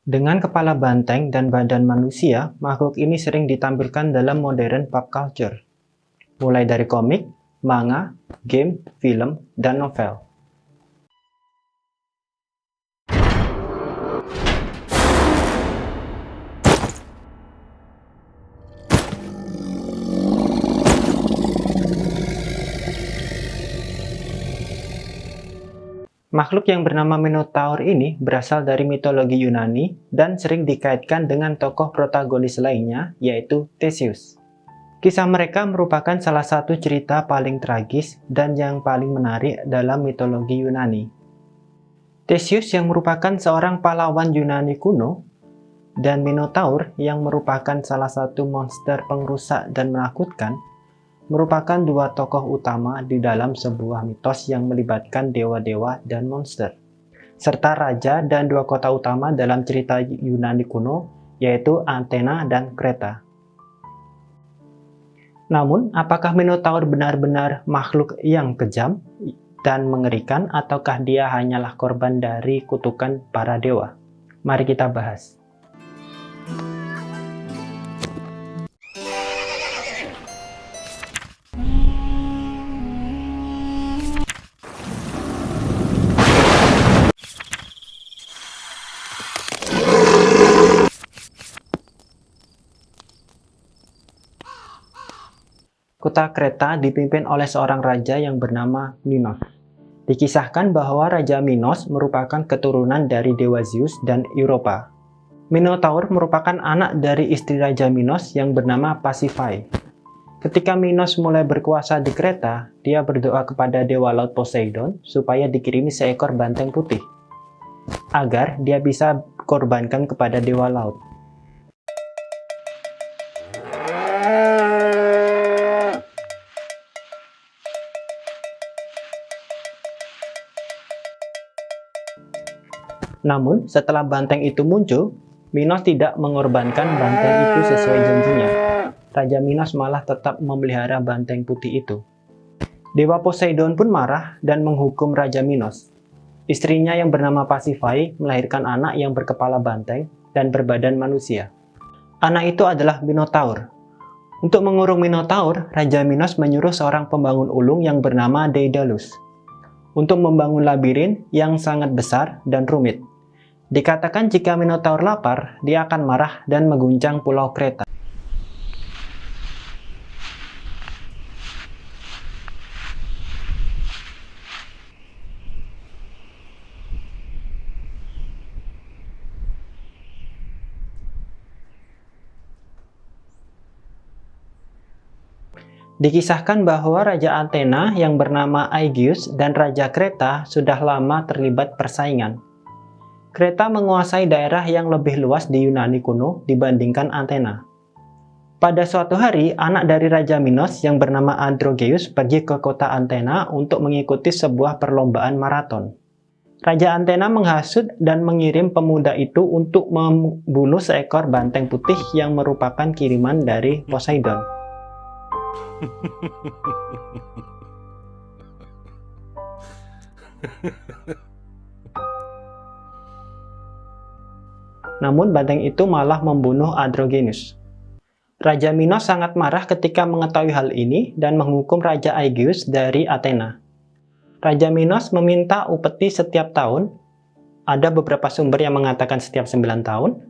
Dengan kepala banteng dan badan manusia, makhluk ini sering ditampilkan dalam modern pop culture, mulai dari komik, manga, game, film, dan novel. Makhluk yang bernama Minotaur ini berasal dari mitologi Yunani dan sering dikaitkan dengan tokoh protagonis lainnya, yaitu Theseus. Kisah mereka merupakan salah satu cerita paling tragis dan yang paling menarik dalam mitologi Yunani. Theseus yang merupakan seorang pahlawan Yunani kuno, dan Minotaur yang merupakan salah satu monster pengrusak dan menakutkan, merupakan dua tokoh utama di dalam sebuah mitos yang melibatkan dewa-dewa dan monster, serta raja dan dua kota utama dalam cerita Yunani kuno, yaitu Athena dan Kreta. Namun, apakah Minotaur benar-benar makhluk yang kejam dan mengerikan, ataukah dia hanyalah korban dari kutukan para dewa? Mari kita bahas. Kota Kreta dipimpin oleh seorang raja yang bernama Minos. Dikisahkan bahwa Raja Minos merupakan keturunan dari dewa Zeus dan Europa. Minotaur merupakan anak dari istri Raja Minos yang bernama Pasiphae. Ketika Minos mulai berkuasa di Kreta, dia berdoa kepada dewa laut Poseidon supaya dikirimi seekor banteng putih, agar dia bisa korbankan kepada dewa laut. Namun, setelah banteng itu muncul, Minos tidak mengorbankan banteng itu sesuai janjinya. Raja Minos malah tetap memelihara banteng putih itu. Dewa Poseidon pun marah dan menghukum Raja Minos. Istrinya yang bernama Pasiphae melahirkan anak yang berkepala banteng dan berbadan manusia. Anak itu adalah Minotaur. Untuk mengurung Minotaur, Raja Minos menyuruh seorang pembangun ulung yang bernama Daedalus untuk membangun labirin yang sangat besar dan rumit. Dikatakan jika Minotaur lapar, dia akan marah dan mengguncang pulau Kreta. Dikisahkan bahwa Raja Athena yang bernama Aegeus dan Raja Kreta sudah lama terlibat persaingan. Kreta menguasai daerah yang lebih luas di Yunani kuno dibandingkan Athena. Pada suatu hari, anak dari Raja Minos yang bernama Androgeus pergi ke kota Athena untuk mengikuti sebuah perlombaan maraton. Raja Athena menghasut dan mengirim pemuda itu untuk membunuh seekor banteng putih yang merupakan kiriman dari Poseidon. Namun banteng itu malah membunuh Androgeus. Raja Minos sangat marah ketika mengetahui hal ini dan menghukum Raja Aegeus dari Athena. Raja Minos meminta upeti setiap tahun. Ada beberapa sumber yang mengatakan setiap 9 tahun.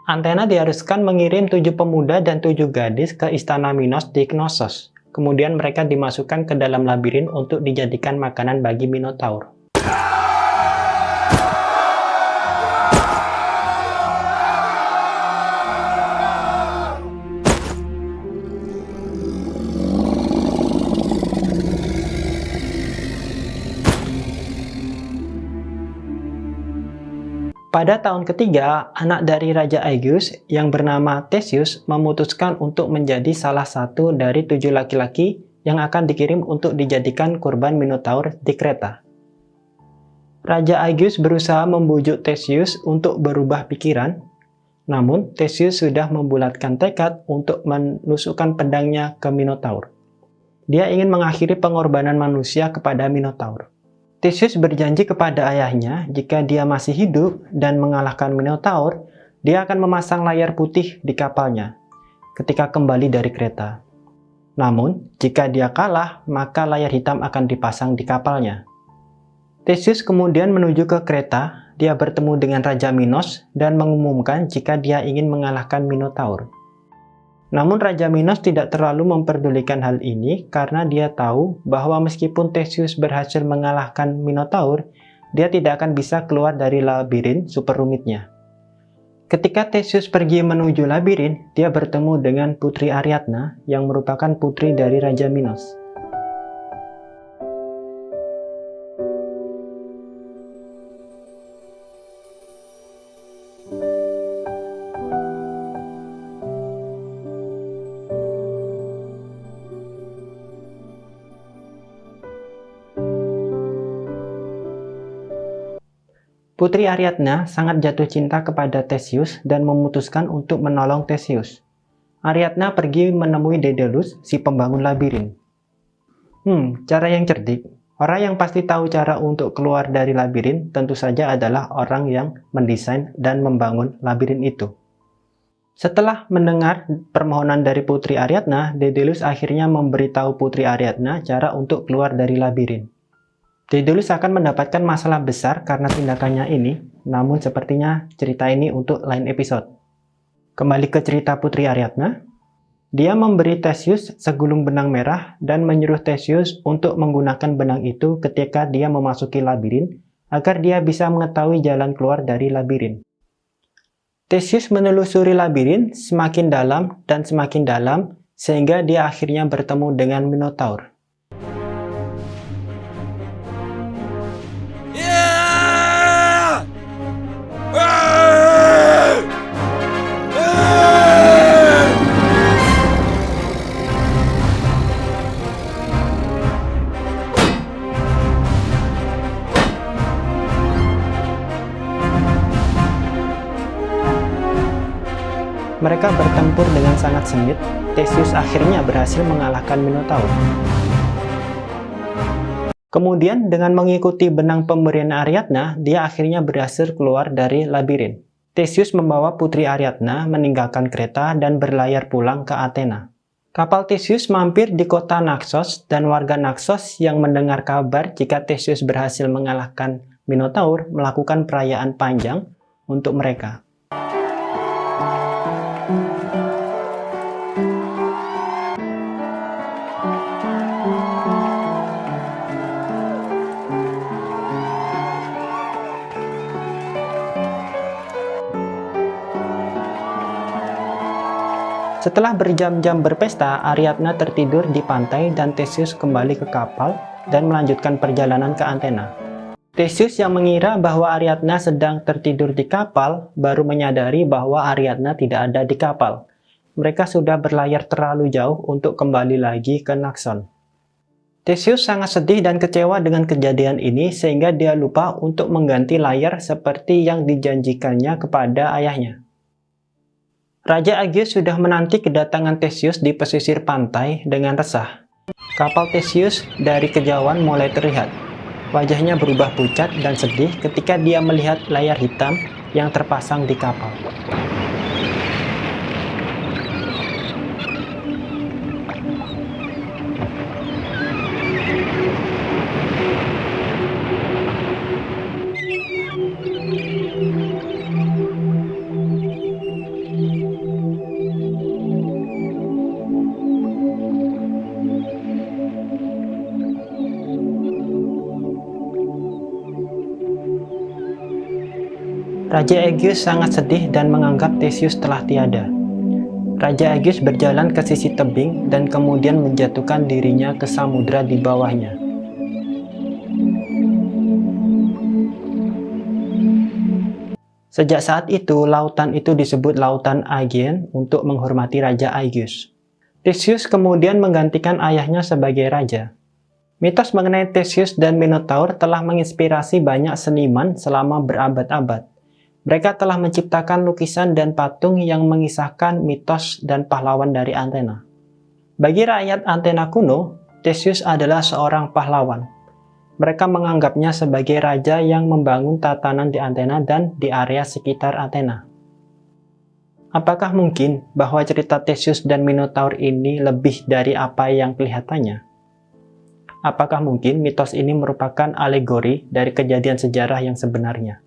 Athena diharuskan mengirim 7 pemuda dan 7 gadis ke istana Minos di Knossos. Kemudian mereka dimasukkan ke dalam labirin untuk dijadikan makanan bagi Minotaur. Pada tahun ketiga, anak dari Raja Aegeus yang bernama Theseus memutuskan untuk menjadi salah satu dari 7 laki-laki yang akan dikirim untuk dijadikan kurban Minotaur di Kreta. Raja Aegeus berusaha membujuk Theseus untuk berubah pikiran, namun Theseus sudah membulatkan tekad untuk menusukkan pedangnya ke Minotaur. Dia ingin mengakhiri pengorbanan manusia kepada Minotaur. Theseus berjanji kepada ayahnya jika dia masih hidup dan mengalahkan Minotaur, dia akan memasang layar putih di kapalnya ketika kembali dari Kreta. Namun, jika dia kalah, maka layar hitam akan dipasang di kapalnya. Theseus kemudian menuju ke Kreta. Dia bertemu dengan Raja Minos dan mengumumkan jika dia ingin mengalahkan Minotaur. Namun Raja Minos tidak terlalu memperdulikan hal ini karena dia tahu bahwa meskipun Theseus berhasil mengalahkan Minotaur, dia tidak akan bisa keluar dari labirin super rumitnya. Ketika Theseus pergi menuju labirin, dia bertemu dengan Putri Ariadna yang merupakan putri dari Raja Minos. Putri Ariadna sangat jatuh cinta kepada Theseus dan memutuskan untuk menolong Theseus. Ariadna pergi menemui Daedalus, si pembangun labirin. Cara yang cerdik. Orang yang pasti tahu cara untuk keluar dari labirin tentu saja adalah orang yang mendesain dan membangun labirin itu. Setelah mendengar permohonan dari Putri Ariadna, Daedalus akhirnya memberitahu Putri Ariadna cara untuk keluar dari labirin. Daedalus akan mendapatkan masalah besar karena tindakannya ini, namun sepertinya cerita ini untuk lain episode. Kembali ke cerita Putri Ariadna. Dia memberi Theseus segulung benang merah dan menyuruh Theseus untuk menggunakan benang itu ketika dia memasuki labirin, agar dia bisa mengetahui jalan keluar dari labirin. Theseus menelusuri labirin semakin dalam dan semakin dalam, sehingga dia akhirnya bertemu dengan Minotaur. Mereka bertempur dengan sangat sengit. Theseus akhirnya berhasil mengalahkan Minotaur. Kemudian dengan mengikuti benang pemberian Ariadna, dia akhirnya berhasil keluar dari labirin. Theseus membawa Putri Ariadna meninggalkan Kreta dan berlayar pulang ke Athena. Kapal Theseus mampir di kota Naxos dan warga Naxos yang mendengar kabar jika Theseus berhasil mengalahkan Minotaur melakukan perayaan panjang untuk mereka. Setelah berjam-jam berpesta, Ariadna tertidur di pantai dan Theseus kembali ke kapal dan melanjutkan perjalanan ke Athena. Theseus yang mengira bahwa Ariadna sedang tertidur di kapal, baru menyadari bahwa Ariadna tidak ada di kapal. Mereka sudah berlayar terlalu jauh untuk kembali lagi ke Naxos. Theseus sangat sedih dan kecewa dengan kejadian ini sehingga dia lupa untuk mengganti layar seperti yang dijanjikannya kepada ayahnya. Raja Aegeus sudah menanti kedatangan Theseus di pesisir pantai dengan resah. Kapal Theseus dari kejauhan mulai terlihat. Wajahnya berubah pucat dan sedih ketika dia melihat layar hitam yang terpasang di kapal. Raja Aegeus sangat sedih dan menganggap Theseus telah tiada. Raja Aegeus berjalan ke sisi tebing dan kemudian menjatuhkan dirinya ke samudra di bawahnya. Sejak saat itu, lautan itu disebut Lautan Aegean untuk menghormati Raja Aegeus. Theseus kemudian menggantikan ayahnya sebagai raja. Mitos mengenai Theseus dan Minotaur telah menginspirasi banyak seniman selama berabad-abad. Mereka telah menciptakan lukisan dan patung yang mengisahkan mitos dan pahlawan dari Athena. Bagi rakyat Athena kuno, Theseus adalah seorang pahlawan. Mereka menganggapnya sebagai raja yang membangun tatanan di Athena dan di area sekitar Athena. Apakah mungkin bahwa cerita Theseus dan Minotaur ini lebih dari apa yang kelihatannya? Apakah mungkin mitos ini merupakan alegori dari kejadian sejarah yang sebenarnya?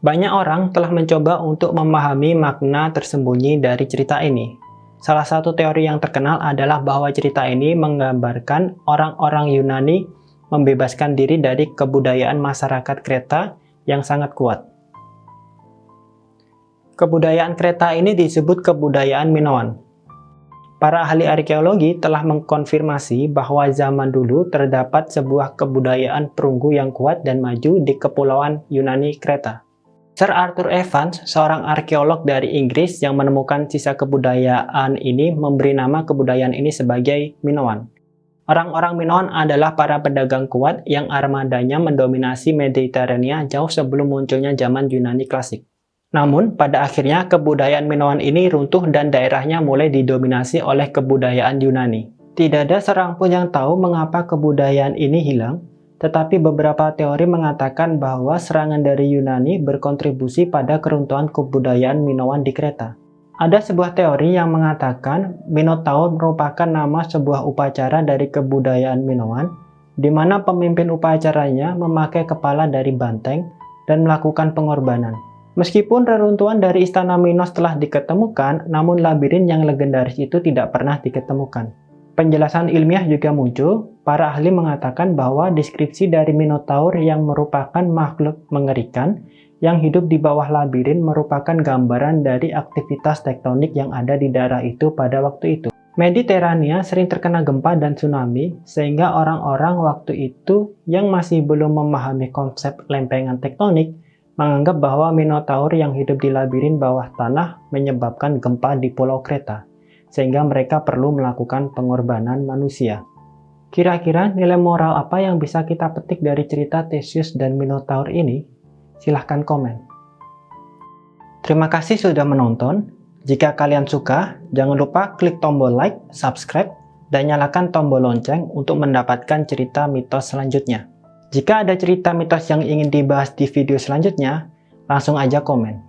Banyak orang telah mencoba untuk memahami makna tersembunyi dari cerita ini. Salah satu teori yang terkenal adalah bahwa cerita ini menggambarkan orang-orang Yunani membebaskan diri dari kebudayaan masyarakat Kreta yang sangat kuat. Kebudayaan Kreta ini disebut kebudayaan Minoan. Para ahli arkeologi telah mengkonfirmasi bahwa zaman dulu terdapat sebuah kebudayaan perunggu yang kuat dan maju di kepulauan Yunani Kreta. Sir Arthur Evans, seorang arkeolog dari Inggris yang menemukan sisa kebudayaan ini, memberi nama kebudayaan ini sebagai Minoan. Orang-orang Minoan adalah para pedagang kuat yang armadanya mendominasi Mediterania jauh sebelum munculnya zaman Yunani klasik. Namun, pada akhirnya kebudayaan Minoan ini runtuh dan daerahnya mulai didominasi oleh kebudayaan Yunani. Tidak ada seorang pun yang tahu mengapa kebudayaan ini hilang, tetapi beberapa teori mengatakan bahwa serangan dari Yunani berkontribusi pada keruntuhan kebudayaan Minoan di Kreta. Ada sebuah teori yang mengatakan Minotaur merupakan nama sebuah upacara dari kebudayaan Minoan, di mana pemimpin upacaranya memakai kepala dari banteng dan melakukan pengorbanan. Meskipun reruntuhan dari istana Minos telah diketemukan, namun labirin yang legendaris itu tidak pernah diketemukan. Penjelasan ilmiah juga muncul. Para ahli mengatakan bahwa deskripsi dari Minotaur yang merupakan makhluk mengerikan yang hidup di bawah labirin merupakan gambaran dari aktivitas tektonik yang ada di daerah itu pada waktu itu. Mediterania sering terkena gempa dan tsunami, sehingga orang-orang waktu itu yang masih belum memahami konsep lempengan tektonik menganggap bahwa Minotaur yang hidup di labirin bawah tanah menyebabkan gempa di Pulau Kreta, sehingga mereka perlu melakukan pengorbanan manusia. Kira-kira nilai moral apa yang bisa kita petik dari cerita Theseus dan Minotaur ini? Silahkan komen. Terima kasih sudah menonton. Jika kalian suka, jangan lupa klik tombol like, subscribe, dan nyalakan tombol lonceng untuk mendapatkan cerita mitos selanjutnya. Jika ada cerita mitos yang ingin dibahas di video selanjutnya, langsung aja komen.